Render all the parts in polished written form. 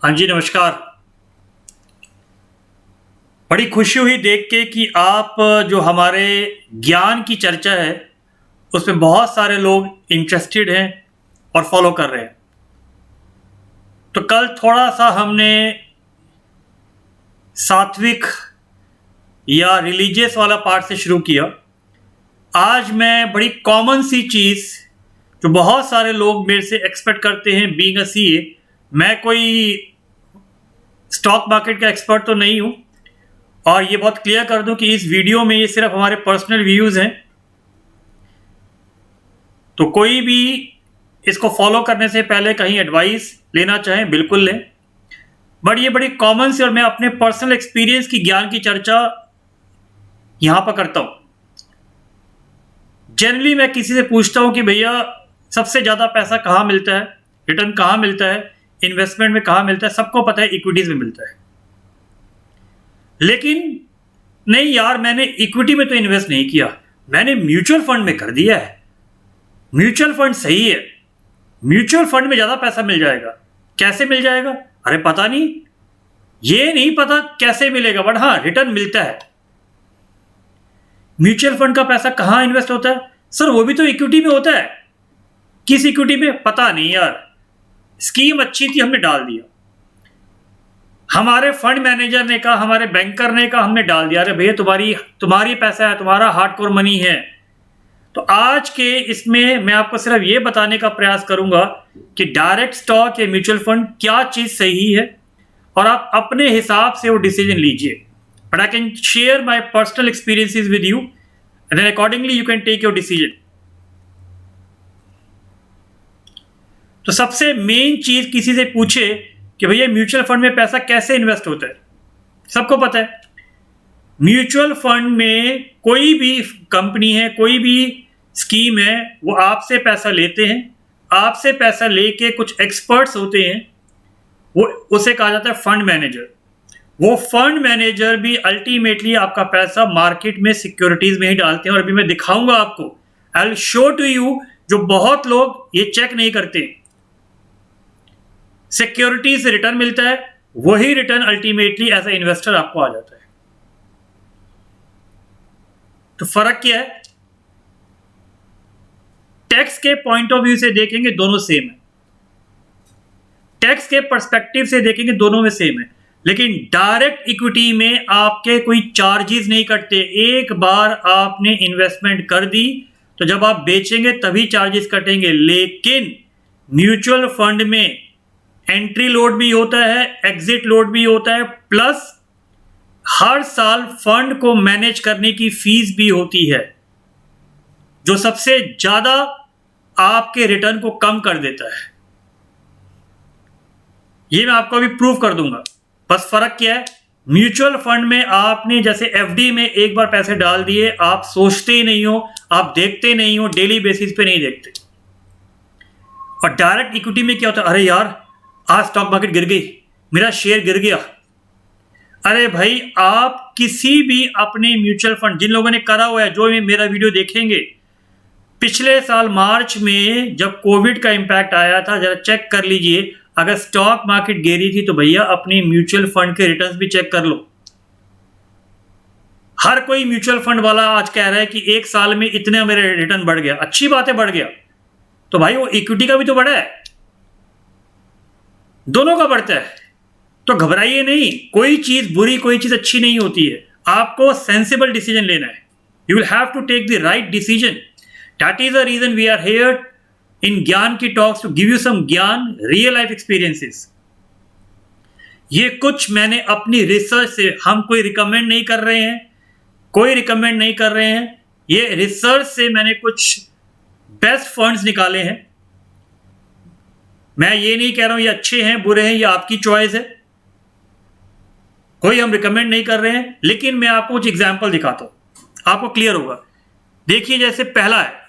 हाँ जी, नमस्कार। बड़ी खुशी हुई देख के कि आप जो हमारे ज्ञान की चर्चा है, उसमें बहुत सारे लोग इंटरेस्टेड हैं और फॉलो कर रहे हैं। तो कल थोड़ा-सा हमने सात्विक या रिलीजियस वाला पार्ट से शुरू किया। आज मैं बड़ी कॉमन सी चीज़ जो बहुत सारे लोग मेरे से एक्सपेक्ट करते हैं बीइंग अ सीए, मैं कोई स्टॉक मार्केट का एक्सपर्ट तो नहीं हूँ और ये बहुत क्लियर कर दूं कि इस वीडियो में ये सिर्फ हमारे पर्सनल व्यूज़ हैं। तो कोई भी इसको फॉलो करने से पहले कहीं एडवाइस लेना चाहें बिल्कुल लें, बट ये बड़ी कॉमन सी और मैं अपने पर्सनल एक्सपीरियंस की ज्ञान की चर्चा यहाँ पर करता हूँ। जनरली मैं किसी से पूछता हूँ कि भैया सबसे ज़्यादा पैसा कहाँ मिलता है, रिटर्न कहाँ मिलता है, इन्वेस्टमेंट में कहाँ मिलता है। सबको पता है इक्विटीज़ में मिलता है, लेकिन नहीं यार मैंने इक्विटी में तो इन्वेस्ट नहीं किया, मैंने म्यूचुअल फंड में कर दिया है। म्यूचुअल फंड सही है, म्यूचुअल फंड में ज़्यादा पैसा मिल जाएगा। कैसे मिल जाएगा? अरे पता नहीं, ये नहीं पता कैसे मिलेगा, बट हाँ रिटर्न मिलता है। म्यूचुअल फंड का पैसा कहाँ इन्वेस्ट होता है? सर वो भी तो इक्विटी में होता है। किस इक्विटी में? पता नहीं यार, स्कीम अच्छी थी हमने डाल दिया, हमारे फंड मैनेजर ने कहा, हमारे बैंकर ने कहा, हमने डाल दिया। अरे भैया तुम्हारी पैसा है, तुम्हारा हार्डकोर मनी है। तो आज के इसमें मैं आपको सिर्फ ये बताने का प्रयास करूंगा कि डायरेक्ट स्टॉक या म्यूचुअल फंड क्या चीज सही है और आप अपने हिसाब से वो डिसीजन लीजिए। But I can share my personal experiences with you and then accordingly you can take your decision. तो सबसे मेन चीज किसी से पूछे कि भैया म्यूचुअल फंड में पैसा कैसे इन्वेस्ट होता है। सबको पता है म्यूचुअल फंड में कोई भी कंपनी है, कोई भी स्कीम है, वो आपसे पैसा लेते हैं। आपसे पैसा लेके कुछ एक्सपर्ट्स होते हैं, वो उसे कहा जाता है फंड मैनेजर। वो फंड मैनेजर भी अल्टीमेटली आपका पैसा मार्केट में सिक्योरिटीज में ही डालते हैं। और अभी मैं दिखाऊंगा आपको, I will show to you, जो बहुत लोग ये चेक नहीं करते। सिक्योरिटी से रिटर्न मिलता है, वही return ultimately as a investor आपको आ जाता है। तो फर्क क्या है? टैक्स के पॉइंट ऑफ व्यू से देखेंगे दोनों सेम है, टैक्स के पर्सपेक्टिव से देखेंगे दोनों में सेम है, लेकिन डायरेक्ट इक्विटी में आपके कोई चार्जेस नहीं कटते। एक बार आपने इन्वेस्टमेंट कर दी तो जब आप बेचेंगे तभी चार्जेस कटेंगे। लेकिन म्यूचुअल फंड में एंट्री लोड भी होता है, एग्जिट लोड भी होता है, प्लस हर साल फंड को मैनेज करने की फीस भी होती है, जो सबसे ज्यादा आपके रिटर्न को कम कर देता है। ये मैं आपको अभी प्रूव कर दूंगा। बस फर्क क्या है, म्यूचुअल फंड में आपने जैसे एफडी में एक बार पैसे डाल दिए, आप सोचते ही नहीं हो, आप देखते नहीं हो, डेली बेसिस पे नहीं देखते। और डायरेक्ट इक्विटी में क्या होता है? अरे यार आज स्टॉक मार्केट गिर गई, मेरा शेयर गिर गया। अरे भाई आप किसी भी अपने म्यूचुअल फंड, जिन लोगों ने करा हुआ है, जो मेरा वीडियो देखेंगे, पिछले साल मार्च में जब कोविड का इंपैक्ट आया था, जरा चेक कर लीजिए। अगर स्टॉक मार्केट गिरी थी तो भैया अपने म्यूचुअल फंड के रिटर्न्स भी चेक कर लो। हर कोई म्यूचुअल फंड वाला आज कह रहा है कि एक साल में इतने मेरे रिटर्न बढ़ गया। अच्छी बात है, बढ़ गया तो भाई वो इक्विटी का भी तो बढ़ा है, दोनों का बढ़ता है। तो घबराइए नहीं, कोई चीज बुरी कोई चीज अच्छी नहीं होती है। आपको सेंसिबल डिसीजन लेना है। You will have to take the right decision. That is the reason we are here in ज्ञान की talks, to give you some ज्ञान, रियल लाइफ एक्सपीरियंसेस। ये कुछ मैंने अपनी रिसर्च से, हम कोई रिकमेंड नहीं कर रहे हैं, कोई रिकमेंड नहीं कर रहे हैं, ये रिसर्च से मैंने कुछ बेस्ट फंड्स निकाले हैं। मैं ये नहीं कह रहा हूं ये अच्छे हैं बुरे हैं, ये आपकी चॉइस है, कोई हम रिकमेंड नहीं कर रहे हैं। लेकिन मैं आपको कुछ एग्जाम्पल दिखाता हूं, आपको क्लियर होगा। देखिए जैसे पहला है,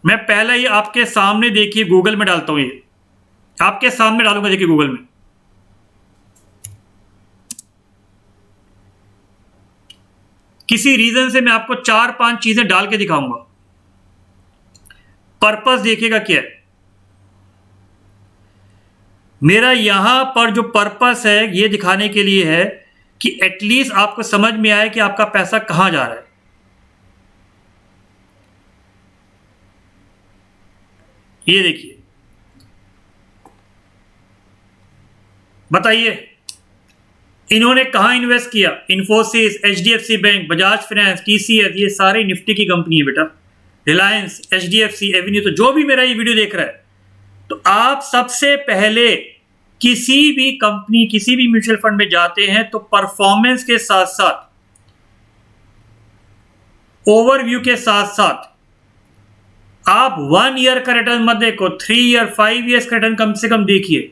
मैं पहला ही आपके सामने, देखिए गूगल में डालता हूं, ये आपके सामने डालूंगा, देखिए गूगल में। किसी रीजन से मैं आपको 4-5 चीजें डाल के दिखाऊंगा। पर्पस देखिएगा क्या है। मेरा यहाँ पर जो पर्पस है ये दिखाने के लिए है कि एटलीस्ट आपको समझ में आए कि आपका पैसा कहाँ जा रहा है। ये देखिए, बताइए इन्होंने कहाँ इन्वेस्ट किया। Infosys, HDFC bank, Bajaj finance, TCS, ये सारे निफ्टी की कंपनी है बेटा। Reliance, HDFC, Avenue. तो जो भी मेरा ये वीडियो देख रहा है, तो आप सबसे पहले किसी भी कंपनी, किसी भी म्यूचुअल फंड में जाते हैं तो परफॉर्मेंस के साथ साथ, ओवरव्यू के साथ साथ आप 1 ईयर का रिटर्न मत देखो, 3 ईयर, 5 ईयर्स का रिटर्न कम से कम देखिए।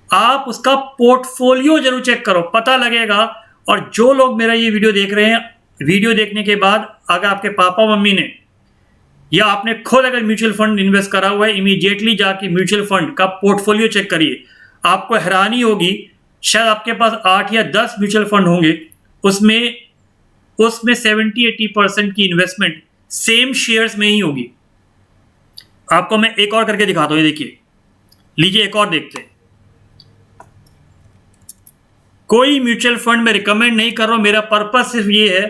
आप उसका पोर्टफोलियो जरूर चेक करो, पता लगेगा। और जो लोग मेरा ये वीडियो देख रहे हैं, वीडियो देखने के बाद अगर आपके पापा मम्मी ने या आपने खुद अगर म्यूचुअल फंड इन्वेस्ट करा हुआ है, इमीडिएटली जाके म्यूचुअल फंड का पोर्टफोलियो चेक करिए। आपको हैरानी होगी, शायद आपके पास 8 या 10 म्यूचुअल फंड होंगे, उसमें 70-80% की इन्वेस्टमेंट सेम शेयर्स में ही होगी। आपको मैं एक और करके दिखाता हूँ, ये देखिए, लीजिए एक और देखते हैं। कोई म्यूचुअल फंड में रिकमेंड नहीं कर रहा हूं, मेरा पर्पस सिर्फ ये है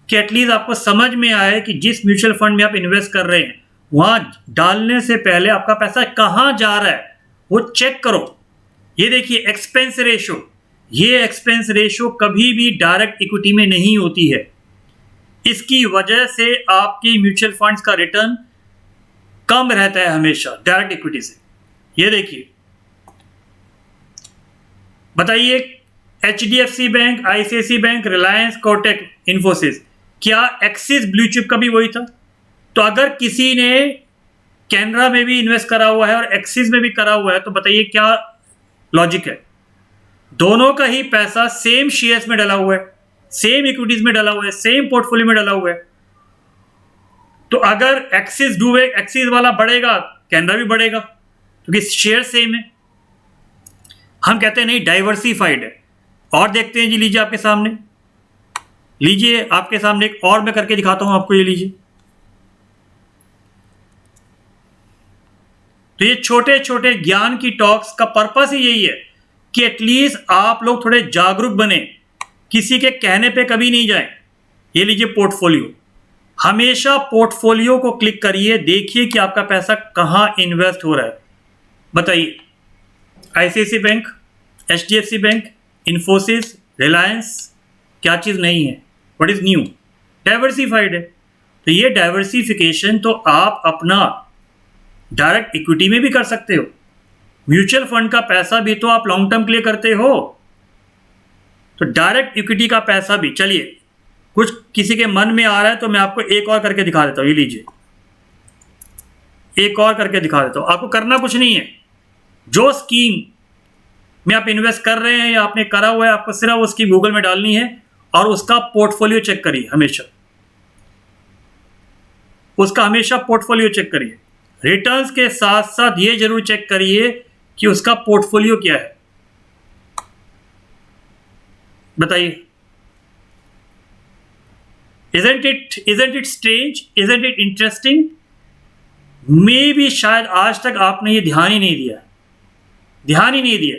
कि एटलीस्ट आपको समझ में आए कि जिस म्यूचुअल फंड में आप इन्वेस्ट कर रहे हैं वहां डालने से पहले आपका पैसा कहां जा रहा है वो चेक करो। ये देखिए एक्सपेंस रेशो, ये एक्सपेंस रेशो कभी भी डायरेक्ट इक्विटी में नहीं होती है। इसकी वजह से आपकी म्यूचुअल फंड्स का रिटर्न कम रहता है हमेशा डायरेक्ट इक्विटी से। ये देखिए, बताइए HDFC bank, ICICI bank, Reliance, Kotak, Infosys, क्या एक्सिस ब्लू चिप का भी वही था? तो अगर किसी ने कैनरा में भी इन्वेस्ट करा हुआ है और एक्सिस में भी करा हुआ है तो बताइए क्या लॉजिक है? दोनों का ही पैसा सेम शेयर्स में डला हुआ है, सेम इक्विटीज में डला हुआ है, सेम पोर्टफोलियो में डला हुआ है। तो अगर एक्सिस डूबे, एक्सिस वाला बढ़ेगा, कैनरा भी बढ़ेगा क्योंकि शेयर सेम है। हम कहते हैं नहीं, डाइवर्सिफाइड है। और देखते हैं जी, लीजिए आपके सामने, लीजिए आपके सामने एक और मैं करके दिखाता हूं आपको। ये लीजिए, तो ये छोटे छोटे ज्ञान की टॉक्स का पर्पस ही यही है कि एटलीस्ट आप लोग थोड़े जागरूक बने, किसी के कहने पे कभी नहीं जाएं। ये लीजिए पोर्टफोलियो, हमेशा पोर्टफोलियो को क्लिक करिए, देखिए कि आपका पैसा कहां इन्वेस्ट हो रहा है। बताइए ICICI bank, HDFC bank, Infosys, Reliance, क्या चीज़ नहीं है? What is new? डाइवर्सिफाइड है। तो ये डाइवर्सिफिकेशन तो आप अपना डायरेक्ट इक्विटी में भी कर सकते हो। म्यूचुअल फंड का पैसा भी तो आप लॉन्ग टर्म के लिए करते हो, तो डायरेक्ट इक्विटी का पैसा भी। चलिए, कुछ किसी के मन में आ रहा है तो मैं आपको एक और करके दिखा देता हूँ। ये लीजिए, एक और करके दिखा देता हूँ। आपको करना कुछ नहीं है, जो स्कीम में आप इन्वेस्ट कर रहे हैं या आपने करा हुआ है, आपको सिर्फ वो स्कीम गूगल में डालनी है और उसका पोर्टफोलियो चेक करिए। हमेशा उसका हमेशा पोर्टफोलियो चेक करिए। रिटर्न्स के साथ साथ ये जरूर चेक करिए कि उसका पोर्टफोलियो क्या है। बताइए, isn't it strange? Isn't it interesting? मे भी शायद आज तक आपने ये ध्यान ही नहीं दिया।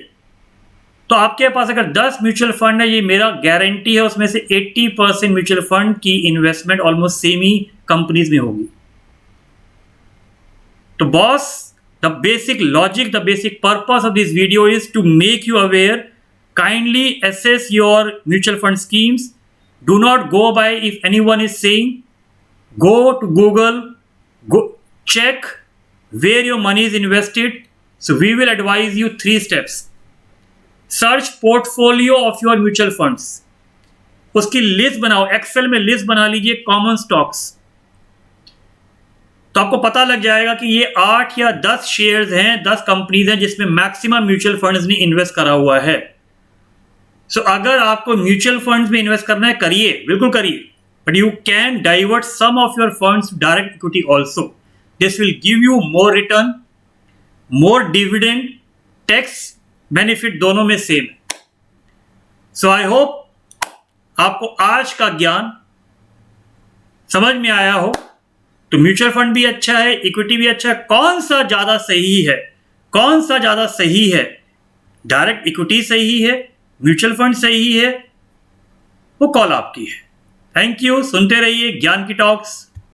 तो आपके पास अगर 10 म्यूचुअल फंड है, ये मेरा गारंटी है उसमें से 80% म्यूचुअल फंड की इन्वेस्टमेंट ऑलमोस्ट सेम ही कंपनीज में होगी। तो boss, the basic logic, the basic purpose of this video is to make you aware. Kindly assess your mutual fund schemes. Do not go by if anyone is saying. Go to Google, go check where your money is invested. So we will advise you 3 steps. Search portfolio of your mutual funds. उसकी list बनाओ, Excel में list बना लीजिए common stocks. तो आपको पता लग जाएगा कि ये 8 या 10 शेयर्स हैं, 10 कंपनीज हैं जिसमें मैक्सिमम म्यूचुअल फंड्स ने इन्वेस्ट करा हुआ है। सो अगर आपको म्यूचुअल फंड्स में इन्वेस्ट करना है, करिए, बिल्कुल करिए, but you can divert some of your funds to direct equity also. This will give you more return, more dividend, tax benefit दोनों में सेम है। सो आई होप आपको आज का ज्ञान समझ में आया हो। तो म्यूचुअल फंड भी अच्छा है, इक्विटी भी अच्छा है, कौन सा ज्यादा सही है, कौन सा ज्यादा सही है, डायरेक्ट इक्विटी सही है, म्यूचुअल फंड सही है, वो कॉल आपकी है। थैंक यू, सुनते रहिए ज्ञान की टॉक्स।